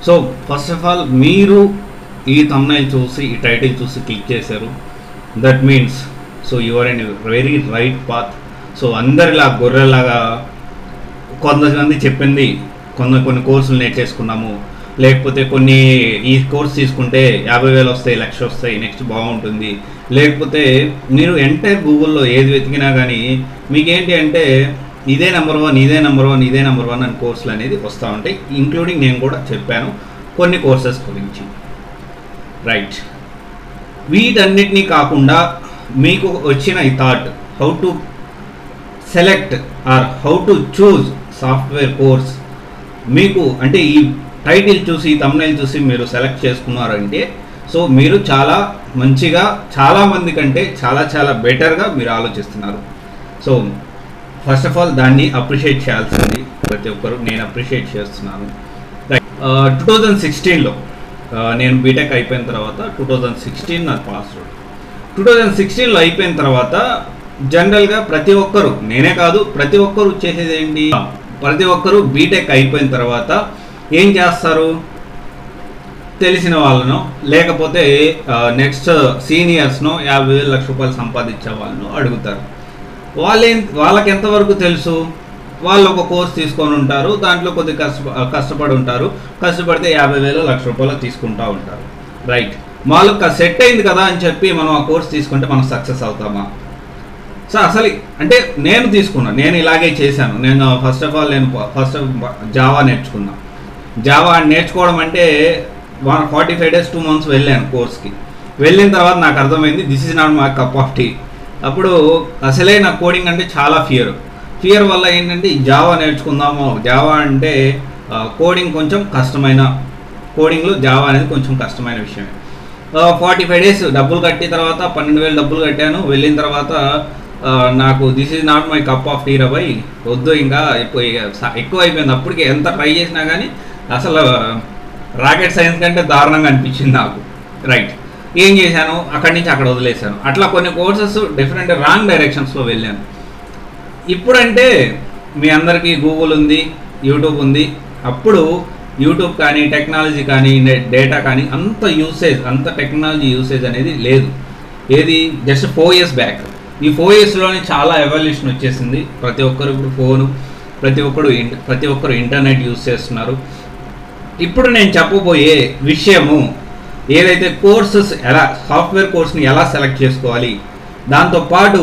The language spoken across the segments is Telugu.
సో ఫస్ట్ ఆఫ్ ఆల్ మీరు ఈ thumbnail చూసి ఈ టైటిల్ చూసి క్లిక్ చేశారు, that means so you are in very right path. సో అందరిలా గొర్రెలాగా కొంతమంది చెప్పింది కొన్ని కోర్సులు నేర్చేసుకున్నాము, లేకపోతే కొన్ని ఈ కోర్స్ తీసుకుంటే 50,000 వస్తాయి, 1,00,000 వస్తాయి, నెక్స్ట్ బాగుంటుంది, లేకపోతే మీరు ఎంటైర్ గూగుల్లో ఏది వెతికినా కానీ మీకేంటి అంటే ఇదే నెంబర్ 1 ఇదే నెంబర్ 1 ఇదే నెంబర్ 1 అని కోర్సులు అనేది వస్తూ ఉంటాయి. ఇంక్లూడింగ్ నేను కూడా చెప్పాను కొన్ని కోర్సెస్ గురించి, రైట్. వీటన్నిటినీ కాకుండా మీకు వచ్చిన ఈ thought how to select or how to choose software course, మీకు అంటే ఈ టైటిల్ చూసి ఈ thumbnail చూసి మీరు సెలెక్ట్ చేసుకున్నారంటే సో మీరు చాలా మంచిగా చాలామంది కంటే చాలా బెటర్గా మీరు ఆలోచిస్తున్నారు. సో ఫస్ట్ ఆఫ్ ఆల్ దాన్ని అప్రిషియేట్ చేయాల్సింది ప్రతి ఒక్కరు, నేను అప్రిషియేట్ చేస్తున్నాను. 2016లో నేను బీటెక్ అయిపోయిన తర్వాత 2016 నాకు పాస్ అవుట్. 2016లో అయిపోయిన తర్వాత జనరల్గా ప్రతి ఒక్కరు, నేనే కాదు ప్రతి ఒక్కరు చేసేది ఏంటి, ప్రతి ఒక్కరు బీటెక్ అయిపోయిన తర్వాత ఏం చేస్తారు, తెలిసిన వాళ్ళను లేకపోతే నెక్స్ట్ సీనియర్స్ను 50,000 1,00,000 రూపాయలు సంపాదించే వాళ్ళను అడుగుతారు. వాళ్ళకి ఎంతవరకు తెలుసు, వాళ్ళు ఒక కోర్స్ తీసుకొని ఉంటారు, దాంట్లో కొద్దిగా కష్టపడి ఉంటారు, కష్టపడితే 50,000 1,00,000 రూపాయలు తీసుకుంటూ ఉంటారు, రైట్. వాళ్ళకి సెట్ అయింది కదా అని చెప్పి మనం ఆ కోర్స్ తీసుకుంటే మనం సక్సెస్ అవుతామా? సో అసలు అంటే నేను తీసుకున్నాను, నేను ఇలాగే చేశాను. నేను ఫస్ట్ ఆఫ్ ఆల్ జావా నేర్చుకున్నాను. జావా నేర్చుకోవడం అంటే 45 days 2 months వెళ్ళాను కోర్స్కి. వెళ్ళిన తర్వాత నాకు అర్థమైంది this is not my cup of tea. అప్పుడు అసలే నాకు కోడింగ్ అంటే చాలా ఫియర్ వల్ల ఏంటంటే జావా నేర్చుకుందాము, జావా అంటే కోడింగ్ కొంచెం కష్టమైన, కోడింగ్లో జావా అనేది కొంచెం కష్టమైన విషయమే. 45 days డబ్బులు కట్టిన తర్వాత 12,000 డబ్బులు కట్టాను. వెళ్ళిన తర్వాత నాకు this is not my cup of tea రబాయ్, వద్దు ఇంకా ఎక్కువ అయిపోయింది. అప్పటికి ఎంత ట్రై చేసినా కానీ అసలు రాకెట్ సైన్స్ కంటే దారుణంగా అనిపించింది నాకు, రైట్. ఏం చేశాను, అక్కడి నుంచి అక్కడ వదిలేశాను. అట్లా కొన్ని కోర్సెస్ డిఫరెంట్ రాంగ్ డైరెక్షన్స్లో వెళ్ళాను. ఇప్పుడంటే మీ అందరికీ గూగుల్ ఉంది, యూట్యూబ్ ఉంది. అప్పుడు యూట్యూబ్ కానీ టెక్నాలజీ కానీ డేటా కానీ అంత టెక్నాలజీ యూసేజ్ అనేది లేదు. ఏది జస్ట్ 4 years బ్యాక్. ఈ 4 yearsలోనే చాలా ఎవల్యూషన్ వచ్చేసింది. ప్రతి ఒక్కరు ఇప్పుడు ఫోను, ప్రతి ఒక్కరు ఇంటర్నెట్ యూజ్ చేస్తున్నారు. ఇప్పుడు నేను చెప్పబోయే విషయము ఏదైతే కోర్సెస్ ఎలా, సాఫ్ట్వేర్ కోర్స్ని ఎలా సెలెక్ట్ చేసుకోవాలి, దాంతోపాటు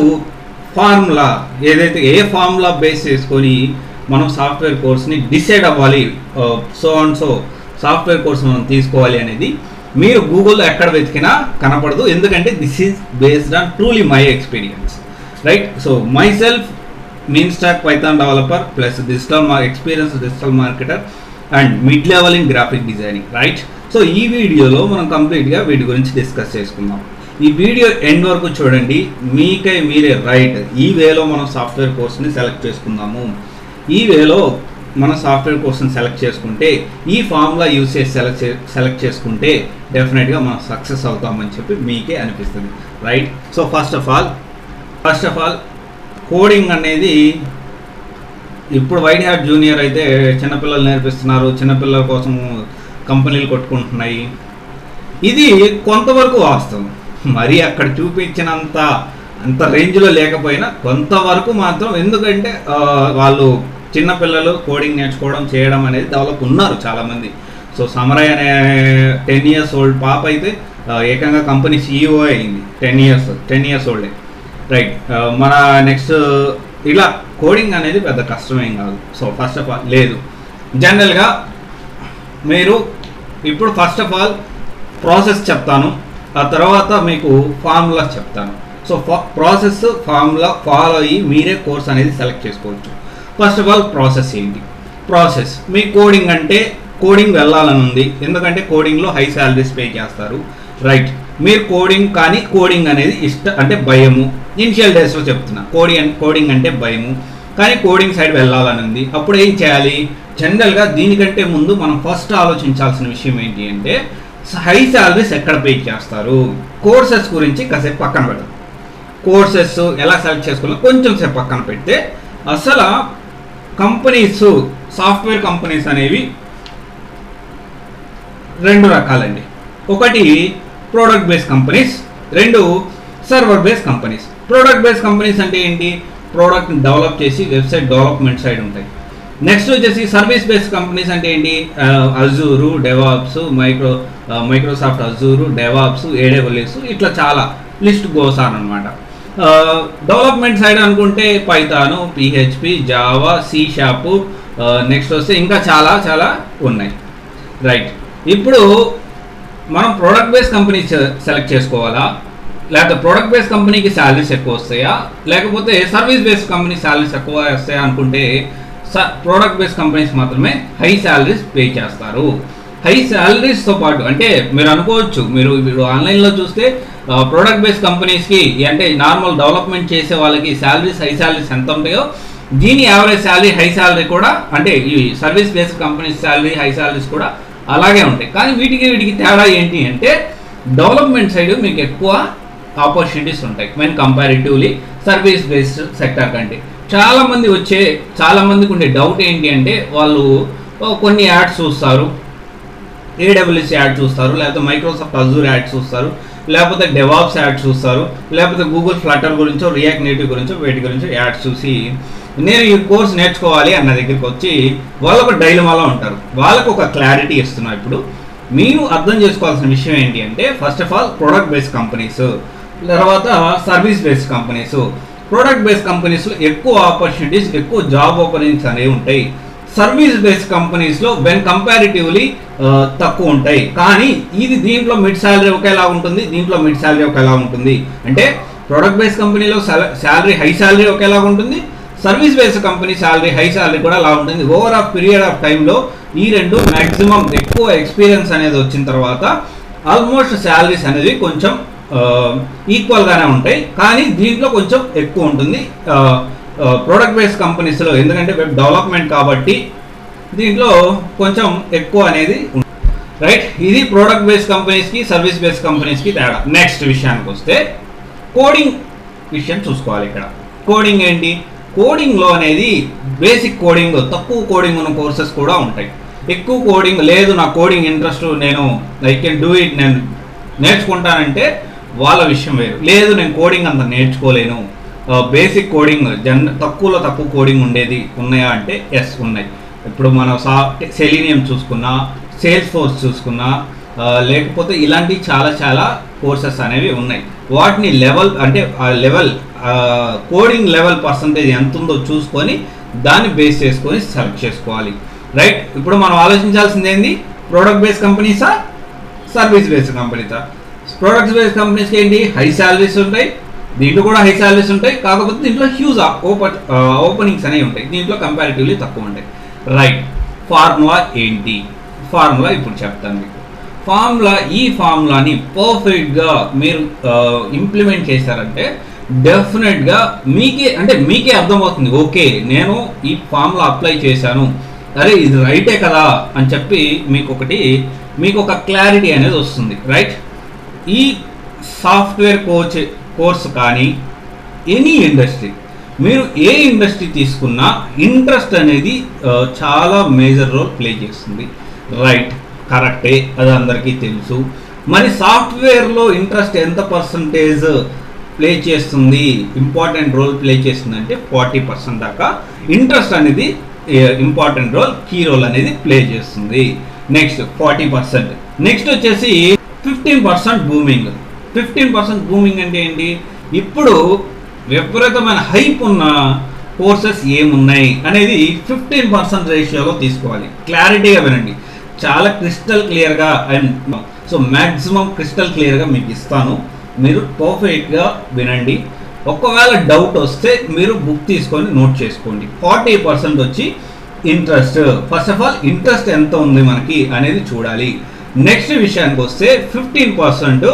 ఫార్ములా ఏదైతే ఏ ఫార్ములా బేస్ చేసుకొని మనం సాఫ్ట్వేర్ కోర్స్ని డిసైడ్ అవ్వాలి, so and so software course మనం తీసుకోవాలి అనేది మీరు గూగుల్లో ఎక్కడ వెతికినా కనపడదు. ఎందుకంటే this is based on truly my experience, right. So my self mean stack Python developer plus digital marketer and mid level in graphic designing, right. So ఈ వీడియోలో మనం కంప్లీట్గా వీటి గురించి డిస్కస్ చేసుకుందాం. ఈ వీడియో ఎండ్ వరకు చూడండి, మీరే రైట్. ఈ వేలో మనం సాఫ్ట్వేర్ కోర్స్ని సెలెక్ట్ చేసుకుందాము. ఈ వేలో మనం సాఫ్ట్వేర్ కోర్స్ని సెలెక్ట్ చేసుకుంటే, ఈ ఫార్ములా యూజ్ చేసి సెలెక్ట్ చేసుకుంటే డెఫినెట్గా మనం సక్సెస్ అవుతామని చెప్పి మీకే అనిపిస్తుంది, right. So first of all coding అనేది ఇప్పుడు వైట్ హ్యాట్ జూనియర్ అయితే చిన్నపిల్లలు నేర్పిస్తున్నారు, చిన్నపిల్లల కోసం కంపెనీలు కొట్టుకుంటున్నాయి. ఇది కొంతవరకు వాస్తవం, మరి అక్కడ చూపించినంత రేంజ్లో లేకపోయినా కొంతవరకు మాత్రం. ఎందుకంటే వాళ్ళు చిన్నపిల్లలు కోడింగ్ నేర్చుకోవడం చేయడం అనేది డెవలప్ ఉన్నారు చాలామంది. సో సమరయ్ అనే 10 years old పాప అయితే ఏకంగా కంపెనీ CEO అయింది. 10 years ఓల్డే, రైట్. మన నెక్స్ట్ ఇలా కోడింగ్ అనేది పెద్ద కష్టమేం కాదు. సో ఫస్ట్ ఆఫ్ ఆల్ లేదు, జనరల్గా మీరు ఇప్పుడు ఫస్ట్ ఆఫ్ ఆల్ ప్రాసెస్ చెప్తాను, ఆ తర్వాత మీకు ఫార్ములాస్ చెప్తాను. సో ప్రాసెస్ ఫార్ములా ఫాలో అయ్యి మీరే కోర్స్ అనేది సెలెక్ట్ చేసుకోవచ్చు. ఫస్ట్ ఆఫ్ ఆల్ ప్రాసెస్ ఏంటి? ప్రాసెస్ మీ కోడింగ్ వెళ్ళాలని ఉంది, ఎందుకంటే కోడింగ్లో హై శాలరీస్ పే చేస్తారు, రైట్. మీరు కోడింగ్ అనేది అంటే భయము. ఇనిషియల్ డేస్లో చెప్తున్నా, కోడింగ్ అంటే భయము, కానీ కోడింగ్ సైడ్ వెళ్ళాలని ఉంది. అప్పుడు ఏం చేయాలి? జనరల్గా దీనికంటే ముందు మనం ఫస్ట్ ఆలోచించాల్సిన విషయం ఏంటి అంటే హై శాలరీస్ ఎక్కడ పే చేస్తారు. కోర్సెస్ గురించి కాసేపు పక్కన పెడదాం. కోర్సెస్ ఎలా సెలెక్ట్ చేసుకోవాలో కొంచెం సేపు పక్కన పెడితే అసలు కంపెనీస్, సాఫ్ట్వేర్ కంపెనీస్ అనేవి రెండు రకాలండి. ఒకటి ప్రోడక్ట్ బేస్ కంపెనీస్, రెండు server base companies. Product base companies అంటే ఏంటి? ప్రోడక్ట్ని డెవలప్ చేసి వెబ్సైట్ డెవలప్మెంట్ సైడ్ ఉంటాయి. నెక్స్ట్ వచ్చేసి సర్వీస్ బేస్డ్ కంపెనీస్ అంటే ఏంటి? Azure, DevOps, Microsoft Azure, DevOps, AWS, ఇట్లా చాలా లిస్ట్ గోస్ ఆన్ అనమాట. డెవలప్మెంట్ సైడ్ అనుకుంటే Python, PHP, Java, C sharp, next వస్తే ఇంకా చాలా చాలా ఉన్నాయి. రైట్, ఇప్పుడు మనం ప్రోడక్ట్ బేస్ కంపెనీ సెలెక్ట్ చేసుకోవాలా, లేకపోతే ప్రోడక్ట్ బేస్ కంపెనీకి శాలరీస్ ఎక్కువ వస్తాయా, లేకపోతే సర్వీస్ బేస్ కంపెనీ శాలరీస్ ఎక్కువ వస్తాయా అనుకుంటే ప్రోడక్ట్ బేస్ కంపెనీస్ మాత్రమే హై శాలరీస్ పే చేస్తారు. హై శాలరీస్తో పాటు అంటే మీరు అనుకోవచ్చు, మీరు ఆన్లైన్లో చూస్తే ప్రోడక్ట్ బేస్ కంపెనీస్కి అంటే నార్మల్ డెవలప్మెంట్ చేసే వాళ్ళకి శాలరీస్ హై శాలరీస్ ఎంత ఉంటాయో దీని యావరేజ్ శాలరీ హై శాలరీ కూడా అంటే ఈ service based companies salary high salaries కూడా అలాగే ఉంటాయి. కానీ వీటికి తేడా ఏంటి అంటే డెవలప్మెంట్ సైడ్ మీకు ఎక్కువ ఆపర్చునిటీస్ ఉంటాయి when comparatively service based sector కంటే. చాలా మందికి ఉండే డౌట్ ఏంటి అంటే వాళ్ళు కొన్ని యాడ్స్ చూస్తారు, ఏడబ్ల్యూఎస్ యాడ్ చూస్తారు, లేకపోతే మైక్రోసాఫ్ట్ అజూర్ యాడ్ చూస్తారు, లేకపోతే డెవాప్స్ యాడ్ చూస్తారు, లేకపోతే గూగుల్ ఫ్లటర్ గురించో రియాక్ట్ నేటివ్ గురించో వీటి గురించో యాడ్స్ చూసి నేను ఈ కోర్స్ నేర్చుకోవాలి అన్న దగ్గరికి వచ్చి వాళ్ళకు డైలమాలో ఉంటారు. వాళ్ళకు ఒక క్లారిటీ ఇస్తున్నా. ఇప్పుడు మీరు అర్థం చేసుకోవాల్సిన విషయం ఏంటి అంటే first of all product based companies, తర్వాత service based companies. Product based కంపెనీస్లో ఎక్కువ ఆపర్చునిటీస్, ఎక్కువ జాబ్ ఓపెనింగ్స్ అనేవి ఉంటాయి. సర్వీస్ బేస్డ్ కంపెనీస్లో వెన్ కంపారిటివ్లీ తక్కువ ఉంటాయి. కానీ దీంట్లో మిడ్ శాలరీ ఒకేలా ఉంటుంది, దీంట్లో మిడ్ శాలరీ ఒకేలా ఉంటుంది. అంటే ప్రోడక్ట్ బేస్డ్ కంపెనీలో శాలరీ హై శాలరీ ఒకేలా ఉంటుంది, service based company salary high salary కూడా అలా ఉంటుంది. ఓవర్ ఆఫ్ పీరియడ్ ఆఫ్ టైంలో ఈ రెండు మ్యాక్సిమం ఎక్కువ ఎక్స్పీరియన్స్ అనేది వచ్చిన తర్వాత ఆల్మోస్ట్ శాలరీస్ అనేది కొంచెం ఈక్వల్గానే ఉంటాయి. కానీ దీంట్లో కొంచెం ఎక్కువ ఉంటుంది ప్రోడక్ట్ బేస్డ్ కంపెనీస్లో, ఎందుకంటే వెబ్ డెవలప్మెంట్ కాబట్టి దీంట్లో కొంచెం ఎక్కువ అనేది ఉంటుంది. రైట్, ఇది ప్రోడక్ట్ బేస్డ్ కంపెనీస్కి సర్వీస్ బేస్డ్ కంపెనీస్కి తేడా. నెక్స్ట్ విషయానికి వస్తే కోడింగ్ విషయం చూసుకోవాలి. ఇక్కడ కోడింగ్ ఏంటి? కోడింగ్లో అనేది బేసిక్ కోడింగ్, తక్కువ కోడింగ్ ఉన్న కోర్సెస్ కూడా ఉంటాయి. ఎక్కువ కోడింగ్ లేదు, నా కోడింగ్ ఇంట్రెస్ట్, నేను ఐ కెన్ డూ ఇట్, నేను నేర్చుకుంటానంటే వాళ్ళ విషయం వేరు. లేదు నేను కోడింగ్ అంత నేర్చుకోలేను, బేసిక్ కోడింగ్ తక్కువ కోడింగ్ ఉన్నాయా అంటే ఎస్ ఉన్నాయి. ఇప్పుడు మనం సెలీనియం చూసుకున్నా, సేల్స్ ఫోర్స్ చూసుకున్నా, లేకపోతే ఇలాంటి చాలా కోర్సెస్ అనేవి ఉన్నాయి. వాటిని కోడింగ్ లెవెల్ పర్సంటేజ్ ఎంత ఉందో చూసుకొని దాన్ని బేస్ చేసుకొని సెలెక్ట్ చేసుకోవాలి. రైట్, ఇప్పుడు మనం ఆలోచించాల్సింది ఏంది? ప్రోడక్ట్ బేస్డ్ కంపెనీసా, సర్వీస్ బేస్డ్ కంపెనీసా? ప్రోడక్ట్ బేస్డ్ కంపెనీస్కి ఏంటి? హై శాలరీస్ ఉంటాయి, దీంట్లో కూడా హై శాలరీస్ ఉంటాయి, కాకపోతే దీంట్లో హ్యూజ్ ఓపెనింగ్స్ అనేవి ఉంటాయి, దీంట్లో కంపారిటివ్లీ తక్కువ ఉంటాయి. రైట్, ఫార్ములా ఏంటి? ఫార్ములా ఇప్పుడు చెప్తాను మీకు. ఈ ఫార్ములాని పర్ఫెక్ట్గా మీరు ఇంప్లిమెంట్ చేశారంటే డెఫినెట్గా మీకే అర్థమవుతుంది, ఓకే నేను ఈ ఫార్ములా అప్లై చేశాను, అరే ఇది రైటే కదా అని చెప్పి మీకు ఒక క్లారిటీ అనేది వస్తుంది. రైట్, ఈ సాఫ్ట్వేర్ కోర్స్ కానీ ఎనీ ఇండస్ట్రీ, మీరు ఏ ఇండస్ట్రీ తీసుకున్నా ఇంట్రెస్ట్ అనేది చాలా మేజర్ రోల్ ప్లే చేస్తుంది. రైట్, కరెక్టే, అది అందరికీ తెలుసు. మరి సాఫ్ట్వేర్లో ఇంట్రెస్ట్ ఎంత పర్సంటేజ్ ప్లే చేస్తుంది, ఇంపార్టెంట్ రోల్ ప్లే చేస్తుంది అంటే 40% దాకా ఇంట్రెస్ట్ అనేది ఇంపార్టెంట్ రోల్, కీ రోల్ అనేది ప్లే చేస్తుంది. నెక్స్ట్ 40%. నెక్స్ట్ వచ్చేసి 15% బూమింగ్. 15% బూమింగ్ అంటే ఏంటి? ఇప్పుడు విపరీతమైన హైప్ ఉన్న కోర్సెస్ ఏమున్నాయి అనేది 15% రేషియోలో తీసుకోవాలి. క్లారిటీగా వినండి, చాలా క్రిస్టల్ క్లియర్గా అండ్ సో మ్యాక్సిమం క్రిస్టల్ క్లియర్గా మీకు ఇస్తాను, మీరు పర్ఫెక్ట్గా వినండి. ఒకవేళ డౌట్ వస్తే మీరు బుక్ తీసుకొని నోట్ చేసుకోండి. 40% వచ్చి interest. First of all interest ఎంత ఉంది మనకి అనేది చూడాలి. నెక్స్ట్ విషయానికి వస్తే 15%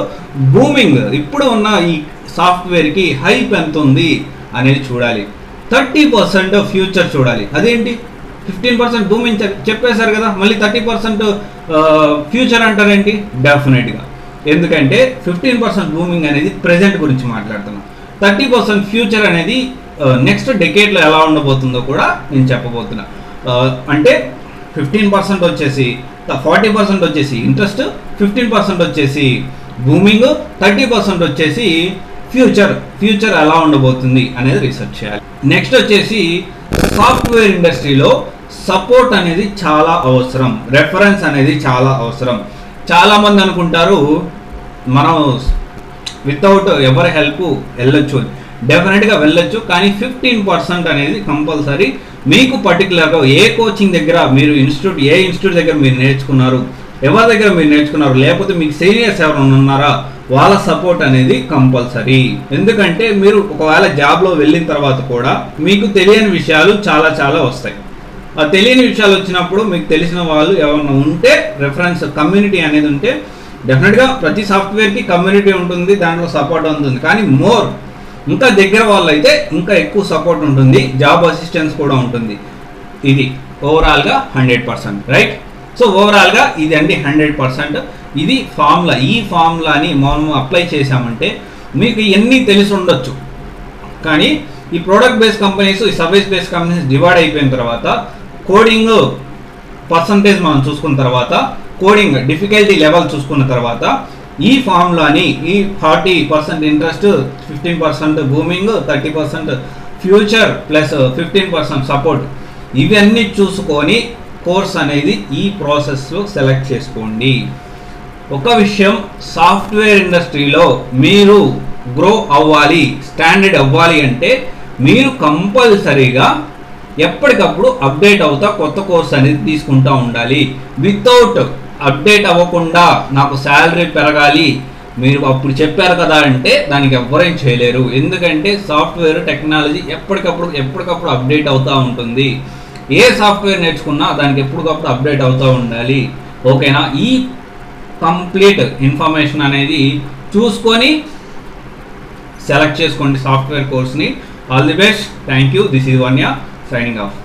బూమింగ్, ఇప్పుడు ఉన్న ఈ సాఫ్ట్వేర్కి హైప్ ఎంత ఉంది అనేది చూడాలి. 30% ఫ్యూచర్ చూడాలి. అదేంటి 15% బూమింగ్ చెప్పేశారు కదా, మళ్ళీ 30% ఫ్యూచర్ అంటారేంటి? డెఫినెట్గా, ఎందుకంటే 15% బూమింగ్ అనేది ప్రెజెంట్ గురించి మాట్లాడుతున్నాం, 30% ఫ్యూచర్ అనేది నెక్స్ట్ డెకేడ్లో ఎలా ఉండబోతుందో కూడా నేను చెప్పబోతున్నా. అంటే 15% వచ్చేసి 40% వచ్చేసి ఇంట్రెస్ట్, 15% వచ్చేసి బూమింగ్, 30% వచ్చేసి ఫ్యూచర్ ఎలా ఉండబోతుంది అనేది రీసెర్చ్ చేయాలి. నెక్స్ట్ వచ్చేసి సాఫ్ట్వేర్ ఇండస్ట్రీలో సపోర్ట్ అనేది చాలా అవసరం, రెఫరెన్స్ అనేది చాలా అవసరం. చాలామంది అనుకుంటారు మనం వితౌట్ ఎవరి హెల్ప్ వెళ్ళొచ్చు, డెఫినెట్గా వెళ్ళొచ్చు, కానీ 15% అనేది కంపల్సరీ మీకు పర్టికులర్గా ఏ కోచింగ్ దగ్గర మీరు ఏ ఇన్స్టిట్యూట్ దగ్గర మీరు నేర్చుకున్నారు, ఎవరి దగ్గర మీరు నేర్చుకున్నారు, లేకపోతే మీకు సీనియర్స్ ఎవరైనా ఉన్నారా, వాళ్ళ సపోర్ట్ అనేది కంపల్సరీ. ఎందుకంటే మీరు ఒకవేళ జాబ్లో వెళ్ళిన తర్వాత కూడా మీకు తెలియని విషయాలు చాలా వస్తాయి. ఆ తెలియని విషయాలు వచ్చినప్పుడు మీకు తెలిసిన వాళ్ళు ఎవరైనా ఉంటే, రెఫరెన్స్ కమ్యూనిటీ అనేది ఉంటే, డెఫినెట్గా ప్రతి సాఫ్ట్వేర్కి కమ్యూనిటీ ఉంటుంది, దాంట్లో సపోర్ట్ ఉంటుంది. కానీ ఇంకా దగ్గర వాళ్ళు అయితే ఇంకా ఎక్కువ సపోర్ట్ ఉంటుంది, జాబ్ అసిస్టెన్స్ కూడా ఉంటుంది. ఇది ఓవరాల్గా 100%, రైట్? సో ఓవరాల్గా ఇది అండి 100%. ఇది ఫార్ములా. ఈ ఫార్ములాని మనం అప్లై చేసామంటే మీకు ఎన్ని తెలిసి ఉండొచ్చు, కానీ ఈ ప్రోడక్ట్ బేస్డ్ కంపెనీస్, ఈ సర్వీస్ బేస్డ్ కంపెనీస్ డివైడ్ అయిపోయిన తర్వాత కోడింగ్ పర్సంటేజ్ మనం చూసుకున్న తర్వాత, కోడింగ్ డిఫికల్టీ లెవెల్ చూసుకున్న తర్వాత, ఈ ఫార్ములాని ఈ 40% interest, 15% booming, 30% future plus 15% support, ఇవన్నీ చూసుకొని కోర్స్ అనేది ఈ ప్రాసెస్లో సెలెక్ట్ చేసుకోండి. ఒక విషయం, సాఫ్ట్వేర్ ఇండస్ట్రీలో మీరు గ్రో అవ్వాలి, స్టాండర్డ్ అవ్వాలి అంటే మీరు కంపల్సరీగా ఎప్పటికప్పుడు అప్డేట్ అవుతా కొత్త కోర్స్ అనేది తీసుకుంటూ ఉండాలి. వితౌట్ అప్డేట్ అవ్వకుండా నాకు శాలరీ పెరగాలి మీరు అప్పుడు చెప్పారు కదా అంటే దానికి ఎవ్వరేం చేయలేరు. ఎందుకంటే సాఫ్ట్వేర్ టెక్నాలజీ ఎప్పటికప్పుడు అప్డేట్ అవుతూ ఉంటుంది. ఏ సాఫ్ట్వేర్ నేర్చుకున్నా దానికి ఎప్పటికప్పుడు అప్డేట్ అవుతూ ఉండాలి. ఓకేనా? ఈ కంప్లీట్ ఇన్ఫర్మేషన్ అనేది చూసుకొని సెలెక్ట్ చేసుకోండి సాఫ్ట్వేర్ కోర్స్ని. All the best. Thank you. This is Vanya signing of.